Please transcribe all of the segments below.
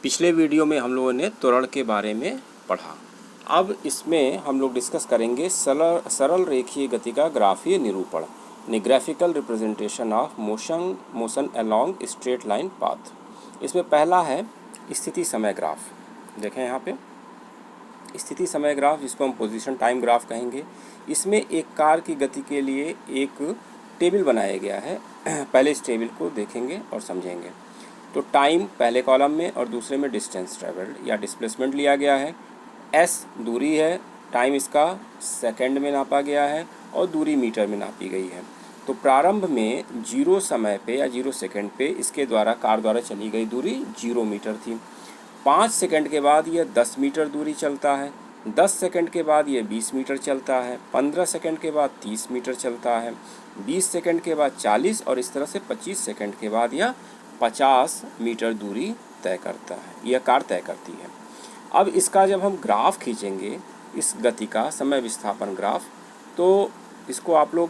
पिछले वीडियो में हम लोगों ने त्वरण के बारे में पढ़ा। अब इसमें हम लोग डिस्कस करेंगे सरल रेखीय गति का ग्राफीय निरूपण, graphical representation of motion along straight line path. इसमें पहला है स्थिति समय ग्राफ। देखें यहाँ पे स्थिति समय ग्राफ, जिसको हम पोजीशन टाइम ग्राफ कहेंगे। इसमें एक कार की गति के लिए एक टेबल बनाया गया है। पहले इस टेबल को देखेंगे और समझेंगे। तो टाइम पहले कॉलम में और दूसरे में डिस्टेंस ट्रेवल्ड या डिस्प्लेसमेंट लिया गया है। एस दूरी है, टाइम इसका सेकंड में नापा गया है और दूरी मीटर में नापी गई है। तो प्रारंभ में 0 समय पे या 0 सेकंड पे इसके द्वारा कार द्वारा चली गई दूरी 0 मीटर थी। 5 सेकंड के बाद यह 10 मीटर दूरी चलता है, 10 सेकंड के बाद ये 20 मीटर चलता है, 15 सेकंड के बाद 30 मीटर चलता है, 20 सेकंड के बाद 40 और इस तरह से 25 सेकंड के बाद यह 50 मीटर दूरी तय करता है, यह कार तय करती है। अब इसका जब हम ग्राफ खींचेंगे, इस गति का समय विस्थापन ग्राफ, तो इसको आप लोग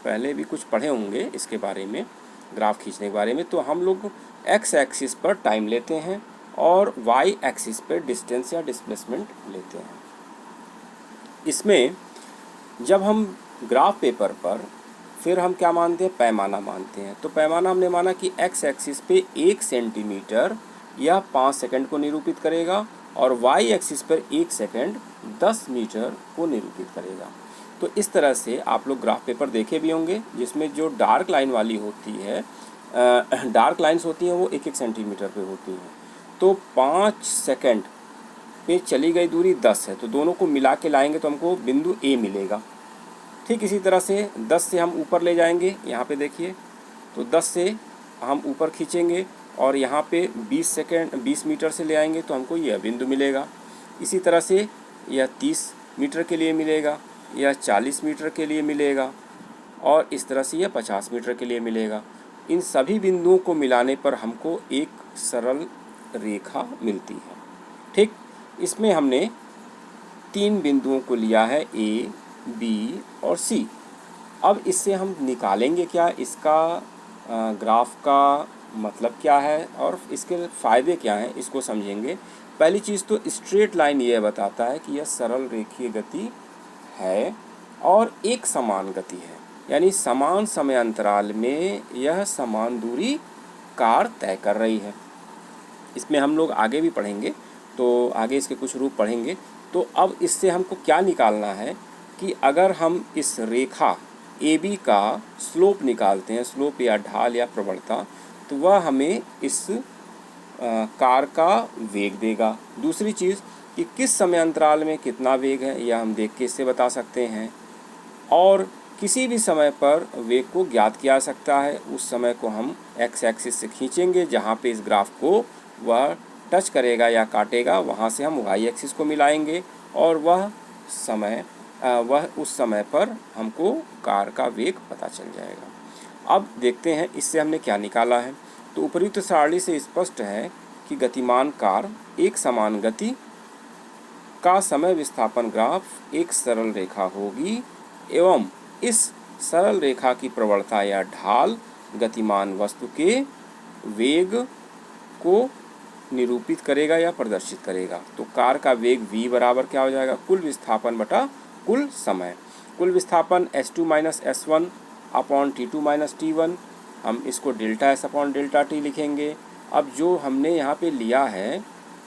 पहले भी कुछ पढ़े होंगे इसके बारे में, ग्राफ खींचने के बारे में। तो हम लोग एक्स एक्सिस पर टाइम लेते हैं और वाई एक्सिस पर डिस्टेंस या डिस्प्लेसमेंट लेते हैं। इसमें जब हम ग्राफ पेपर पर फिर हम क्या मानते हैं, पैमाना मानते हैं। तो पैमाना हमने माना कि एक्स एक्सिस पे 1 सेंटीमीटर यह 5 सेकंड को निरूपित करेगा और वाई एक्सिस पर 1 सेकंड 10 मीटर को निरूपित करेगा। तो इस तरह से आप लोग ग्राफ पेपर देखे भी होंगे, जिसमें जो डार्क लाइन वाली होती है, डार्क लाइंस होती हैं वो 1-1 सेंटीमीटर पे होती हैं। तो 5 सेकंड पे चली गई दूरी 10 है, तो दोनों को मिला के लाएंगे तो हमको बिंदु ए मिलेगा। ठीक इसी तरह से 10 से हम ऊपर ले जाएंगे, यहाँ पे देखिए, तो 10 से हम ऊपर खींचेंगे और यहाँ पे 20 मीटर से ले आएंगे तो हमको यह बिंदु मिलेगा। इसी तरह से यह 30 मीटर के लिए मिलेगा, यह 40 मीटर के लिए मिलेगा और इस तरह से यह 50 मीटर के लिए मिलेगा। इन सभी बिंदुओं को मिलाने पर हमको एक सरल रेखा मिलती है। ठीक, इसमें हमने 3 बिंदुओं को लिया है, ए, बी और सी। अब इससे हम निकालेंगे क्या, इसका ग्राफ का मतलब क्या है और इसके फ़ायदे क्या हैं, इसको समझेंगे। पहली चीज़ तो स्ट्रेट लाइन ये बताता है कि यह सरल रेखीय गति है और एक समान गति है, यानी समान समय अंतराल में यह समान दूरी कार तय कर रही है। इसमें हम लोग आगे भी पढ़ेंगे, तो आगे इसके कुछ रूप पढ़ेंगे। तो अब इससे हमको क्या निकालना है कि अगर हम इस रेखा ए बी का स्लोप निकालते हैं, स्लोप या ढाल या प्रवणता, तो वह हमें इस कार का वेग देगा। दूसरी चीज़ कि किस समय अंतराल में कितना वेग है, यह हम देख के इससे बता सकते हैं। और किसी भी समय पर वेग को ज्ञात किया जा सकता है। उस समय को हम एक्स एक्सिस से खींचेंगे, जहाँ पे इस ग्राफ को वह टच करेगा या काटेगा, वहाँ से हम वाई एक्सिस को मिलाएंगे और वह उस समय पर हमको कार का वेग पता चल जाएगा। अब देखते हैं इससे हमने क्या निकाला है। तो उपयुक्त सारणी से स्पष्ट है कि गतिमान कार एक समान गति का समय विस्थापन ग्राफ एक सरल रेखा होगी एवं इस सरल रेखा की प्रवणता या ढाल गतिमान वस्तु के वेग को निरूपित करेगा या प्रदर्शित करेगा। तो कार का वेग v बराबर क्या हो जाएगा, कुल विस्थापन बटा कुल समय। कुल विस्थापन s2 minus s1 upon t2 minus t1, हम इसको delta s upon delta t लिखेंगे। अब जो हमने यहाँ पे लिया है,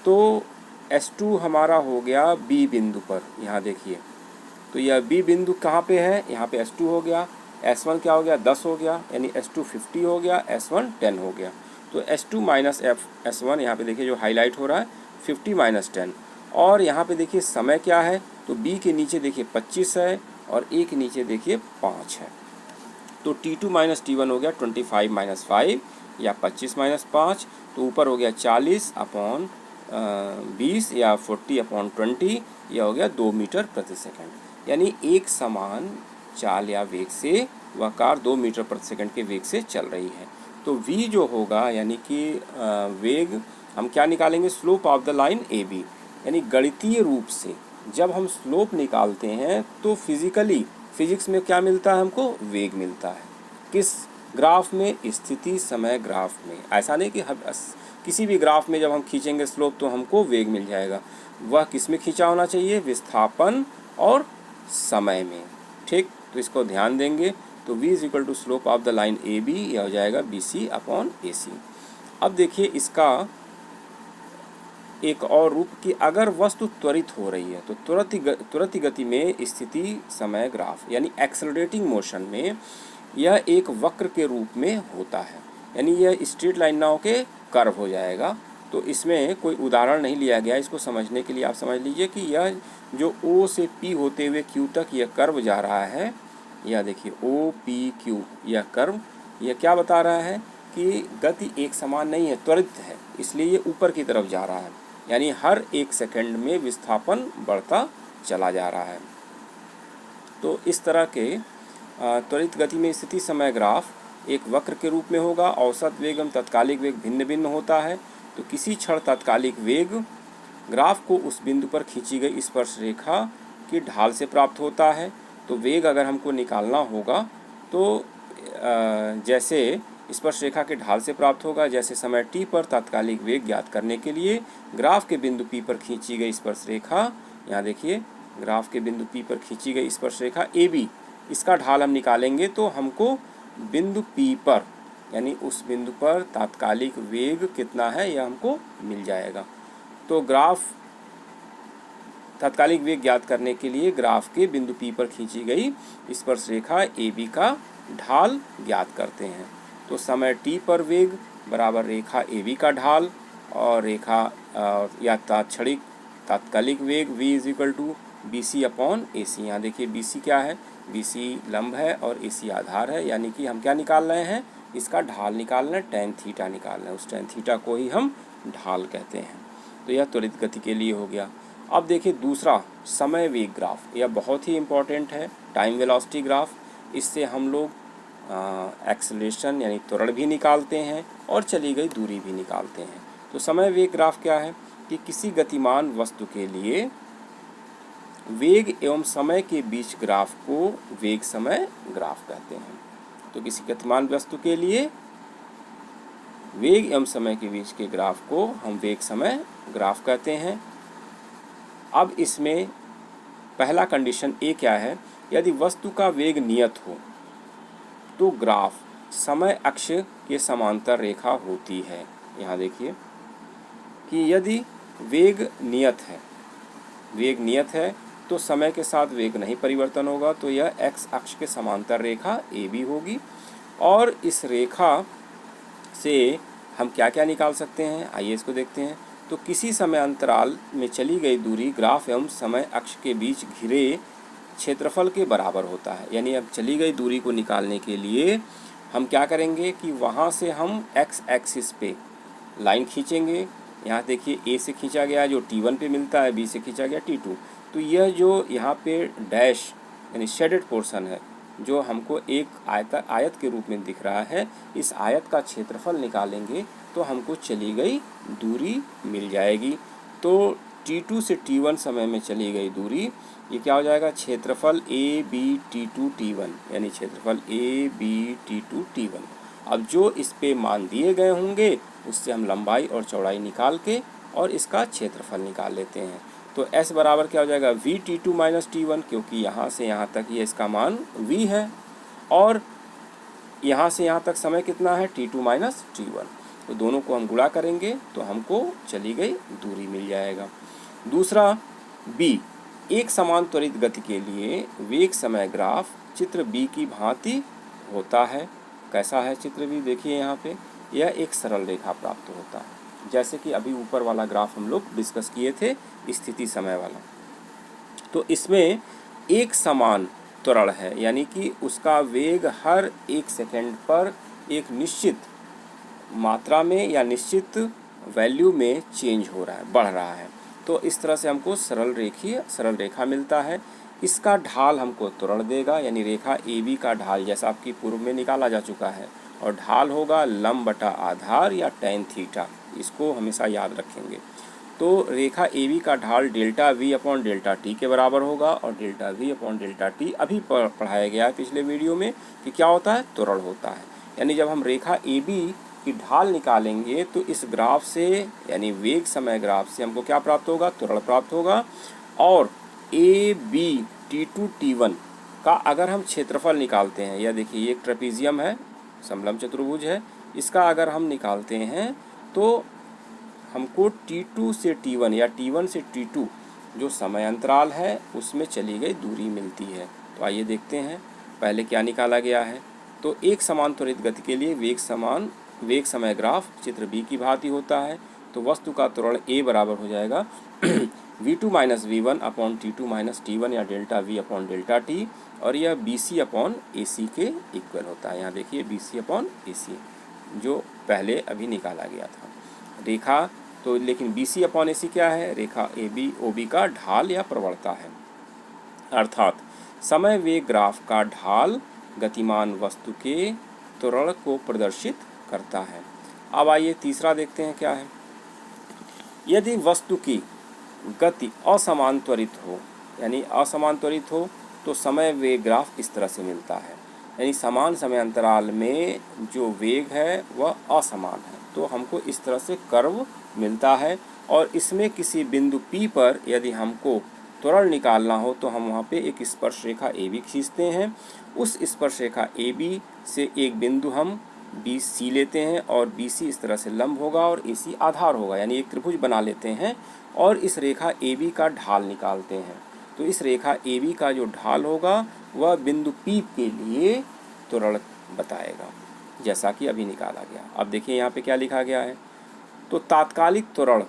तो s2 हमारा हो गया b बिंदु पर, यहाँ देखिए, तो यह b बिंदु कहाँ पे है, यहाँ पे s2 हो गया, s1 क्या हो गया, 10 हो गया, यानी s2 50 हो गया, s1 10 हो गया। तो s2 माइनस s1 यहाँ पे देखिए जो हाईलाइट हो रहा है 50 माइनस 10। और यहाँ पे देखिए समय क्या है, तो b के नीचे देखिए 25 है और a के नीचे देखिए 5 है। तो t2 माइनस t1 हो गया 25 माइनस 5 या 25 माइनस 5, तो ऊपर हो गया 40 अपॉन 20 या 40 अपॉन 20, यह हो गया 2 मीटर प्रति सेकंड। यानी एक समान चाल या वेग से वह कार 2 मीटर प्रति सेकंड के वेग से चल रही है। तो v जो होगा, यानी कि वेग, हम क्या निकालेंगे, slope of the line A B. यानी गणितीय रूप से जब हम स्लोप निकालते हैं तो फिजिक्स में क्या मिलता है, हमको वेग मिलता है। किस ग्राफ में स्थिति समय ग्राफ में, ऐसा नहीं कि किसी भी ग्राफ में जब हम खींचेंगे स्लोप तो हमको वेग मिल जाएगा, वह किस में खींचा होना चाहिए, विस्थापन और समय में। ठीक, तो इसको ध्यान देंगे। तो v is equal to slope of the line A B, यह हो जाएगा बी सी अपॉन ए सी। अब देखिए इसका एक और रूप कि अगर वस्तु त्वरित हो रही है तो तुरंत गति में स्थिति समय ग्राफ यानी एक्सेलरेटिंग मोशन में यह एक वक्र के रूप में होता है, यानी यह स्ट्रेट लाइन ना होके कर्व हो जाएगा। तो इसमें कोई उदाहरण नहीं लिया गया, इसको समझने के लिए आप समझ लीजिए कि यह जो O से P होते हुए Q तक यह कर्व जा रहा है, यह देखिए O P Q यह कर्व, यह क्या बता रहा है कि गति एक समान नहीं है, त्वरित है, इसलिए ये ऊपर की तरफ जा रहा है, यानी हर एक सेकंड में विस्थापन बढ़ता चला जा रहा है। तो इस तरह के त्वरित गति में स्थिति समय ग्राफ एक वक्र के रूप में होगा। औसत वेग एवं तात्कालिक वेग भिन्न भिन्न होता है। तो किसी क्षण तात्कालिक वेग ग्राफ को उस बिंदु पर खींची गई स्पर्श रेखा की ढाल से प्राप्त होता है। तो वेग अगर हमको निकालना होगा तो जैसे स्पर्श रेखा के ढाल से प्राप्त होगा, जैसे समय t पर तात्कालिक वेग ज्ञात करने के लिए ग्राफ के बिंदु P पर खींची गई स्पर्श रेखा, यहाँ देखिए ग्राफ के बिंदु P पर खींची गई स्पर्श रेखा AB, इसका ढाल हम निकालेंगे तो हमको बिंदु P पर यानी उस बिंदु पर तात्कालिक वेग कितना है यह हमको मिल जाएगा। तो ग्राफ तात्कालिक वेग ज्ञात करने के लिए ग्राफ के बिंदु P पर खींची गई स्पर्श रेखा AB का ढाल ज्ञात करते हैं। तो समय t पर वेग बराबर रेखा AB का ढाल और रेखा या क्षणिक तात्कालिक वेग v is equal to B C upon A C. यहाँ देखिए बी सी क्या है, बी सी लंब है और ए सी आधार है, यानी कि हम क्या निकाल रहे हैं, इसका ढाल निकाल रहे हैं, टेन थीटा निकाल रहे हैं, उस टेन थीटा को ही हम ढाल कहते हैं। तो यह त्वरित गति के लिए हो गया। अब देखिए दूसरा समय वेग ग्राफ, यह बहुत ही इम्पोर्टेंट है, टाइम वेलोसिटी ग्राफ। इससे हम लोग एक्सेलरेशन यानी त्वरण भी निकालते हैं और चली गई दूरी भी निकालते हैं। तो समय वेग ग्राफ क्या है कि किसी गतिमान वस्तु के लिए वेग एवं समय के बीच ग्राफ को वेग समय ग्राफ कहते हैं। तो किसी गतिमान वस्तु के लिए वेग एवं समय के बीच के ग्राफ को हम वेग समय ग्राफ कहते हैं। अब इसमें पहला कंडीशन ए क्या है, यदि वस्तु का वेग नियत हो तो ग्राफ समय अक्ष के समांतर रेखा होती है। यहाँ देखिए कि यदि वेग नियत है तो समय के साथ वेग नहीं परिवर्तन होगा, तो यह एक्स अक्ष के समांतर रेखा ए बी होगी। और इस रेखा से हम क्या क्या निकाल सकते हैं, आइए इसको देखते हैं। तो किसी समय अंतराल में चली गई दूरी ग्राफ एवं समय अक्ष के बीच घिरे क्षेत्रफल के बराबर होता है। यानी अब चली गई दूरी को निकालने के लिए हम क्या करेंगे कि वहाँ से हम एक्स एक्सिस पे लाइन खींचेंगे। यहाँ देखिए ए से खींचा गया जो T1 पे मिलता है, बी से खींचा गया T2। तो यह जो यहाँ पे डैश यानी शेडेड पोर्शन है जो हमको एक आयत के रूप में दिख रहा है, इस आयत का क्षेत्रफल निकालेंगे तो हमको चली गई दूरी मिल जाएगी। तो T2 से T1 समय में चली गई दूरी, ये क्या हो जाएगा, क्षेत्रफल ए बी T2 T1 यानी क्षेत्रफल ए बी T2 T1। अब जो इस पे मान दिए गए होंगे उससे हम लंबाई और चौड़ाई निकाल के और इसका क्षेत्रफल निकाल लेते हैं। तो S बराबर क्या हो जाएगा, v T2 माइनस T1, क्योंकि यहाँ से यहाँ तक ये इसका मान v है और यहाँ से यहाँ तक समय कितना है, T2 माइनस T1। तो दोनों को हम गुणा करेंगे तो हमको चली गई दूरी मिल जाएगा। दूसरा B, एक समान त्वरित गति के लिए वेग समय ग्राफ चित्र B की भांति होता है। कैसा है चित्र B, देखिए यहाँ पे यह एक सरल रेखा प्राप्त होता है, जैसे कि अभी ऊपर वाला ग्राफ हम लोग डिस्कस किए थे स्थिति समय वाला। तो इसमें एक समान त्वरण है, यानी कि उसका वेग हर एक सेकंड पर एक निश्चित मात्रा में या निश्चित वैल्यू में चेंज हो रहा है, बढ़ रहा है। तो इस तरह से हमको सरल रेखा मिलता है। इसका ढाल हमको त्वरण देगा, यानी रेखा ए बी का ढाल जैसा आपकी पूर्व में निकाला जा चुका है, और ढाल होगा लंब बटा आधार या टेन थीटा, इसको हमेशा याद रखेंगे। तो रेखा ए बी का ढाल delta we upon delta T के बराबर होगा, और delta we upon delta T अभी पढ़ाया गया है पिछले वीडियो में कि क्या होता है, त्वरण होता है। यानी जब हम रेखा ए बी की ढाल निकालेंगे तो इस ग्राफ से यानी वेग समय ग्राफ से हमको क्या प्राप्त होगा, त्वरण प्राप्त होगा। और ए बी T2 T1 का अगर हम क्षेत्रफल निकालते हैं, या देखिए ये एक ट्रेपीजियम है, समलंब चतुर्भुज है, इसका अगर हम निकालते हैं तो हमको T2 से T1 या T1 से T2 जो समय अंतराल है उसमें चली गई दूरी मिलती है। तो आइए देखते हैं पहले क्या निकाला गया है। तो एक समान त्वरित गति के लिए वेग समय ग्राफ चित्र बी की भांति होता है। तो वस्तु का त्वरण a बराबर हो जाएगा v2 minus v1 upon T2 minus T1 या delta v upon delta T, और यह BC अपॉन AC के इक्वल होता है। यहाँ देखिए BC अपॉन AC जो पहले अभी निकाला गया था। रेखा तो लेकिन BC अपॉन AC क्या है, रेखा AB OB का ढाल या प्रवणता है, अर्थात समय वेग ग्राफ का ढाल गतिमान वस्तु के त्वरण को प्रदर्शित करता है। अब आइए तीसरा देखते हैं क्या है। यदि वस्तु की गति असमान त्वरित हो, यानी असमान त्वरित हो, तो समय वेग ग्राफ इस तरह से मिलता है। यानी समान समय अंतराल में जो वेग है वह असमान है, तो हमको इस तरह से कर्व मिलता है। और इसमें किसी बिंदु P पर यदि हमको त्वरण निकालना हो तो हम वहाँ पे एक स्पर्श रेखा AB खींचते हैं। उस स्पर्श रेखा AB से एक बिंदु हम BC लेते हैं, और BC इस तरह से लंब होगा और AC आधार होगा, यानी एक त्रिभुज बना लेते हैं और इस रेखा AB का ढाल निकालते हैं। तो इस रेखा AB का जो ढाल होगा वह बिंदु P के लिए त्वरण बताएगा, जैसा कि अभी निकाला गया। अब देखिए यहाँ पे क्या लिखा गया है। तो तात्कालिक त्वरण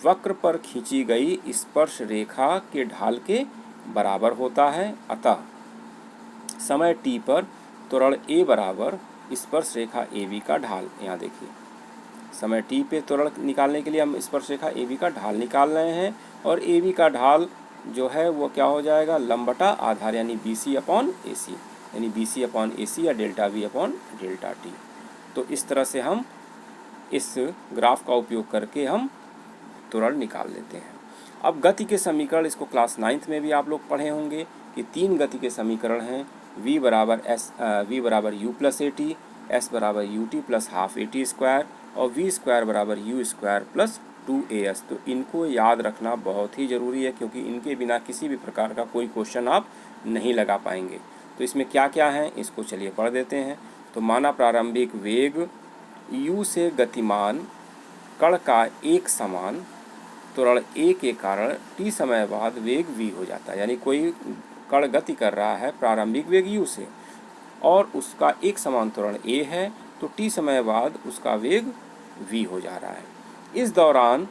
वक्र पर खींची गई स्पर्श रेखा के ढाल के बराबर होता है, अतः समय t पर त्वरण a बराबर स्पर्श रेखा AB का ढाल। यहाँ देखिए समय t पे त्वरण निकालने के लिए हम स्पर्श रेखा AB का ढाल निकाल रहे हैं, और AB का ढाल जो है वो क्या हो जाएगा, लंब बटा आधार, यानी BC अपॉन AC, यानी BC अपॉन AC या delta V upon delta T. तो इस तरह से हम इस ग्राफ का उपयोग करके हम त्वरण निकाल लेते हैं। अब गति के समीकरण, इसको क्लास 9th में भी आप लोग पढ़े होंगे कि 3 गति के समीकरण हैं। v बराबर u प्लस AT, s बराबर ut plus half AT square, और v स्क्वायर बराबर u स्क्वायर प्लस 2as। तो इनको याद रखना बहुत ही ज़रूरी है, क्योंकि इनके बिना किसी भी प्रकार का कोई क्वेश्चन आप नहीं लगा पाएंगे। तो इसमें क्या क्या है इसको चलिए पढ़ देते हैं। तो माना प्रारंभिक वेग u से गतिमान कण का एक समान त्वरण a के कारण t समय बाद वेग v हो जाता है। यानी कोई कण गति कर रहा है प्रारंभिक वेग u से और उसका एक समान त्वरण a है, तो t समय बाद उसका वेग v हो जा रहा है। इस दौरान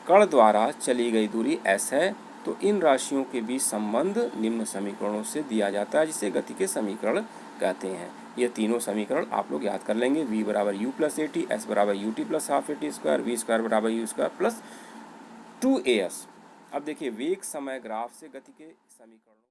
कण द्वारा चली गई दूरी s है। तो इन राशियों के बीच संबंध निम्न समीकरणों से दिया जाता है, जिसे गति के समीकरण कहते हैं। ये तीनों समीकरण आप लोग याद कर लेंगे। v बराबर u प्लस AT, s बराबर ut plus half AT square, v square बराबर u स्क्वायर प्लस 2as। अब देखिए वेग समय ग्राफ से गति के समीकरण